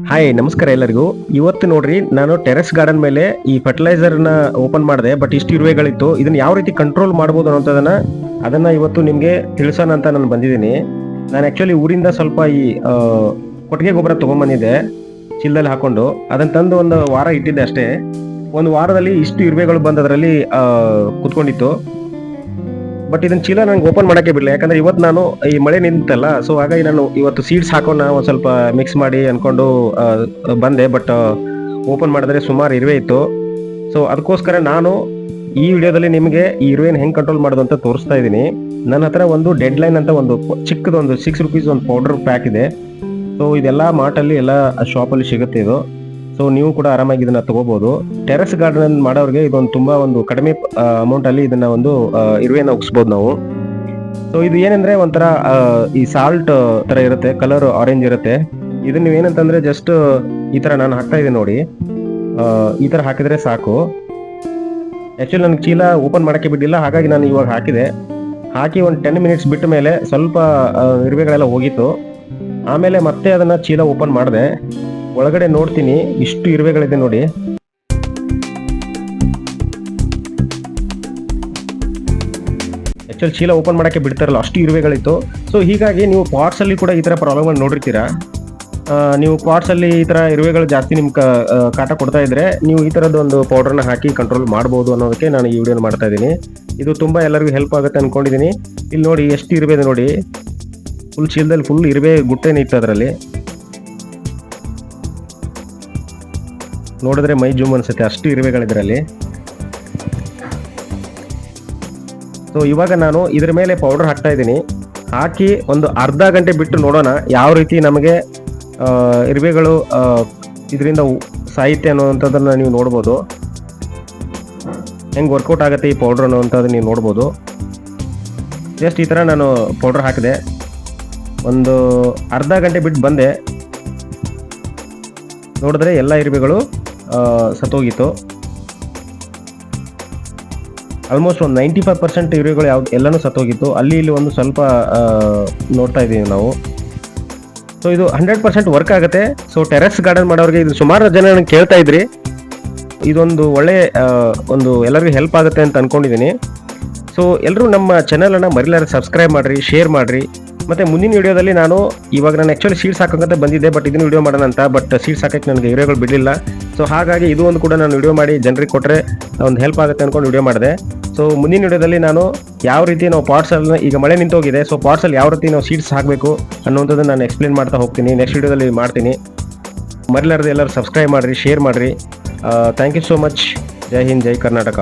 Hi ನಮಸ್ಕಾರ ಎಲ್ಲರಿಗೂ. ಇವತ್ತು ನೋಡ್ರಿ ನಾನು ಟೆರೆಸ್ ಗಾರ್ಡನ್ ಮೇಲೆ ಈ ಫರ್ಟಿಲೈಸರ್ನ ಓಪನ್ ಮಾಡಿದೆ. ಬಟ್ ಇಷ್ಟು ಇರುವೆಗಳಿತ್ತು. ಇದನ್ನ ಯಾವ ರೀತಿ ಕಂಟ್ರೋಲ್ ಮಾಡ್ಬೋದು ಅದನ್ನ ಇವತ್ತು ನಿಮಗೆ ತಿಳಿಸೋಣ ಅಂತ ನಾನು ಬಂದಿದ್ದೀನಿ. ನಾನು ಆ್ಯಕ್ಚುಲಿ ಊರಿಂದ ಸ್ವಲ್ಪ ಈ ಕೊಟ್ಟಿಗೆ ಗೊಬ್ಬರ ತೊಗೊಂಬಂದಿದ್ದೆ ಚೀಲದಲ್ಲಿ ಹಾಕೊಂಡು. ಅದನ್ನು ತಂದು ಒಂದು ವಾರ ಇಟ್ಟಿದ್ದೆ ಅಷ್ಟೇ. ಒಂದು ವಾರದಲ್ಲಿ ಇಷ್ಟು ಇರುವೆಗಳು ಬಂದು ಅದರಲ್ಲಿ ಕುತ್ಕೊಂಡಿತ್ತು. ಬಟ್ ಇದನ್ನ ಚೀಲ ನಂಗೆ ಓಪನ್ ಮಾಡೋಕ್ಕೆ ಬಿಡಲಿಲ್ಲ, ಯಾಕಂದ್ರೆ ಇವತ್ತು ನಾನು ಈ ಮಳೆ ನಿಂತಲ್ಲ, ಸೊ ಹಾಗಾಗಿ ನಾನು ಇವತ್ತು ಸೀಡ್ಸ್ ಹಾಕೋಣ ಒಂದು ಸ್ವಲ್ಪ ಮಿಕ್ಸ್ ಮಾಡಿ ಅಂದ್ಕೊಂಡು ಬಂದೆ. ಬಟ್ ಓಪನ್ ಮಾಡಿದ್ರೆ ಸುಮಾರು ಇರುವೆ ಇತ್ತು. ಸೊ ಅದಕ್ಕೋಸ್ಕರ ನಾನು ಈ ವಿಡಿಯೋದಲ್ಲಿ ನಿಮಗೆ ಈ ಇರುವೆನ ಹೆಂಗೆ ಕಂಟ್ರೋಲ್ ಮಾಡೋದು ಅಂತ ತೋರಿಸ್ತಾ ಇದ್ದೀನಿ. ನನ್ನ ಹತ್ರ ಒಂದು ಡೆಡ್ ಲೈನ್ ಅಂತ ಒಂದು ಚಿಕ್ಕದೊಂದು ₹6 ಒಂದು ಪೌಡರ್ ಪ್ಯಾಕ್ ಇದೆ. ಸೊ ಇದೆಲ್ಲ ಮಾರ್ಟಲ್ಲಿ ಎಲ್ಲ ಶಾಪಲ್ಲಿ ಸಿಗುತ್ತೆ ಇದು. ಸೊ ನೀವು ಕೂಡ ಆರಾಮಾಗಿ ಇದನ್ನ ತಗೋಬಹುದು. ಟೆರೆಸ್ ಗಾರ್ಡನ್ ಮಾಡೋರಿಗೆ ಇದೊಂದು ತುಂಬಾ ಒಂದು ಕಡಿಮೆ ಅಮೌಂಟ್ ಅಲ್ಲಿ ಇದನ್ನ ಒಂದು ಇರುವೆನ ಉಗಿಸ್ಬೋದು ನಾವು. ಸೊ ಇದು ಏನಂದ್ರೆ ಒಂಥರ ಈ ಸಾಲ್ಟ್ ತರ ಇರುತ್ತೆ, ಕಲರ್ ಆರೆಂಜ್ ಇರುತ್ತೆ. ಇದನ್ನ ನೀವು ಏನಂತಂದ್ರೆ ಜಸ್ಟ್ ಈ ತರ ನಾನು ಹಾಕ್ತಾ ಇದ್ದೀನಿ ನೋಡಿ, ಈ ತರ ಹಾಕಿದ್ರೆ ಸಾಕು. ಆಕ್ಚುಲಿ ನನಗೆ ಚೀಲ ಓಪನ್ ಮಾಡಕ್ಕೆ ಬಿಟ್ಟಿಲ್ಲ, ಹಾಗಾಗಿ ನಾನು ಇವಾಗ ಹಾಕಿ ಒಂದು 10 ಮಿನಿಟ್ಸ್ ಬಿಟ್ಟ ಮೇಲೆ ಸ್ವಲ್ಪ ಇರುವೆಗಳೆಲ್ಲ ಹೋಗಿತ್ತು. ಆಮೇಲೆ ಮತ್ತೆ ಅದನ್ನ ಚೀಲ ಓಪನ್ ಮಾಡಿದೆ. ಒಳಗಡೆ ನೋಡ್ತೀನಿ, ಇಷ್ಟು ಇರುವೆಗಳಿದೆ ನೋಡಿ. ಆಕ್ಚುಲಿ ಚೀಲ ಓಪನ್ ಮಾಡಕ್ಕೆ ಬಿಡ್ತಾರಲ್ಲ, ಅಷ್ಟು ಇರುವೆಗಳಿತ್ತು. ಸೊ ಹೀಗಾಗಿ ನೀವು ಪಾಟ್ಸ್ ಅಲ್ಲಿ ಕೂಡ ಈ ತರ ಪ್ರಾಬ್ಲಮ್ ನೋಡಿರ್ತೀರಾ. ನೀವು ಪಾಟ್ಸ್ ಅಲ್ಲಿ ಈ ತರ ಇರುವೆಗಳು ಜಾಸ್ತಿ ನಿಮ್ ಕಾಟ ಕೊಡ್ತಾ ಇದ್ರೆ ನೀವು ಈ ತರದ ಒಂದು ಪೌಡರ್ನ ಹಾಕಿ ಕಂಟ್ರೋಲ್ ಮಾಡಬಹುದು ಅನ್ನೋದಕ್ಕೆ ನಾನು ಈ ವಿಡಿಯೋ ಮಾಡ್ತಾ ಇದ್ದೀನಿ. ಇದು ತುಂಬಾ ಎಲ್ಲರಿಗೂ ಹೆಲ್ಪ್ ಆಗುತ್ತೆ ಅನ್ಕೊಂಡಿದ್ದೀನಿ. ಇಲ್ಲಿ ನೋಡಿ ಎಷ್ಟು ಇರುವೆ ಇದೆ ನೋಡಿ, ಫುಲ್ ಚೀಲದಲ್ಲಿ ಫುಲ್ ಇರುವೆ ಗುಟ್ಟೆನೇ ಇತ್ತು ಅದರಲ್ಲಿ. ನೋಡಿದ್ರೆ ಮೈ ಜೂಮ್ ಅನ್ಸುತ್ತೆ, ಅಷ್ಟು ಇರುವೆಗಳಿದ್ರಲ್ಲಿ. ಸೊ ಇವಾಗ ನಾನು ಇದ್ರ ಮೇಲೆ ಪೌಡರ್ ಹಾಕ್ತಾ ಇದ್ದೀನಿ. ಹಾಕಿ ಒಂದು ಅರ್ಧ ಗಂಟೆ ಬಿಟ್ಟು ನೋಡೋಣ ಯಾವ ರೀತಿ ನಮಗೆ ಇರುವೆಗಳು ಇದರಿಂದ ಸಾಹಿತ್ಯ ಅನ್ನುವಂಥದ್ದನ್ನು ನೀವು ನೋಡ್ಬೋದು. ಹೆಂಗೆ ವರ್ಕೌಟ್ ಆಗುತ್ತೆ ಈ ಪೌಡ್ರ್ ಅನ್ನುವಂಥದ್ದು ನೀವು ನೋಡ್ಬೋದು. ಜಸ್ಟ್ ಈ ಥರ ನಾನು ಪೌಡ್ರ್ ಹಾಕಿದೆ, ಒಂದು ಅರ್ಧ ಗಂಟೆ ಬಿಟ್ಟು ಬಂದೆ. ನೋಡಿದ್ರೆ ಎಲ್ಲ ಇರುವೆಗಳು ಸತ್ತೋಗಿತ್ತು. ಆಲ್ಮೋಸ್ಟ್ ಒಂದು 95% ಇರುವೆಗಳು ಎಲ್ಲನೂ ಸತ್ತೋಗಿತ್ತು. ಅಲ್ಲಿ ಇಲ್ಲಿ ಒಂದು ಸ್ವಲ್ಪ ನೋಡ್ತಾ ಇದ್ದೀವಿ ನಾವು. ಸೊ ಇದು 100% ವರ್ಕ್ ಆಗುತ್ತೆ. ಸೊ ಟೆರೆಸ್ ಗಾರ್ಡನ್ ಮಾಡೋರಿಗೆ ಇದು ಸುಮಾರು ಜನ ನನಗೆ ಕೇಳ್ತಾ ಇದ್ರಿ. ಇದೊಂದು ಒಳ್ಳೆ ಒಂದು ಎಲ್ಲರಿಗೂ ಹೆಲ್ಪ್ ಆಗುತ್ತೆ ಅಂತ ಅಂದ್ಕೊಂಡಿದ್ದೀನಿ. ಸೊ ಎಲ್ಲರೂ ನಮ್ಮ ಚಾನಲನ್ನು ಮರಿಲಾರ ಸಬ್ಸ್ಕ್ರೈಬ್ ಮಾಡಿರಿ, ಶೇರ್ ಮಾಡಿರಿ. ಮತ್ತು ಮುಂದಿನ ವಿಡಿಯೋದಲ್ಲಿ ನಾನು ಆ್ಯಕ್ಚುಲಿ ಸೀಡ್ಸ್ ಹಾಕೋಂತ ಬಂದಿದ್ದೆ, ಬಟ್ ಇದನ್ನು ವಿಡಿಯೋ ಮಾಡೋಣ ಅಂತ. ಬಟ್ ಸೀಡ್ಸ್ ಹಾಕೋಕ್ಕೆ ನನಗೆ ಇರುವೆಗಳು ಬಿಡಲಿಲ್ಲ. ಸೊ ಹಾಗಾಗಿ ಇದು ಒಂದು ಕೂಡ ನಾನು ವಿಡಿಯೋ ಮಾಡಿ ಜನರಿಗೆ ಕೊಟ್ಟರೆ ಒಂದು ಹೆಲ್ಪ್ ಆಗುತ್ತೆ ಅಂದ್ಕೊಂಡು ವಿಡಿಯೋ ಮಾಡಿದೆ. ಸೊ ಮುಂದಿನ ವಿಡಿಯೋದಲ್ಲಿ ನಾನು ಯಾವ ರೀತಿ ನಾವು ಪಾಟ್ಸಲ್ಲಿ, ಈಗ ಮಳೆ ನಿಂತೋಗಿದೆ, ಸೊ ಪಾಟ್ಸಲ್ಲಿ ಯಾವ ರೀತಿ ನಾವು ಸೀಡ್ಸ್ ಹಾಕಬೇಕು ಅನ್ನೋಂಥದ್ದನ್ನು ನಾನು ಎಕ್ಸ್ಪ್ಲೇನ್ ಮಾಡ್ತಾ ಹೋಗ್ತೀನಿ. ನೆಕ್ಸ್ಟ್ ವಿಡಿಯೋದಲ್ಲಿ ಮಾಡ್ತೀನಿ. ಮರಿಲಾರದೆ ಎಲ್ಲರೂ ಸಬ್ಸ್ಕ್ರೈಬ್ ಮಾಡಿರಿ, ಶೇರ್ ಮಾಡಿರಿ. Thank you so much. ಜೈ ಹಿಂದ್, ಜೈ ಕರ್ನಾಟಕ.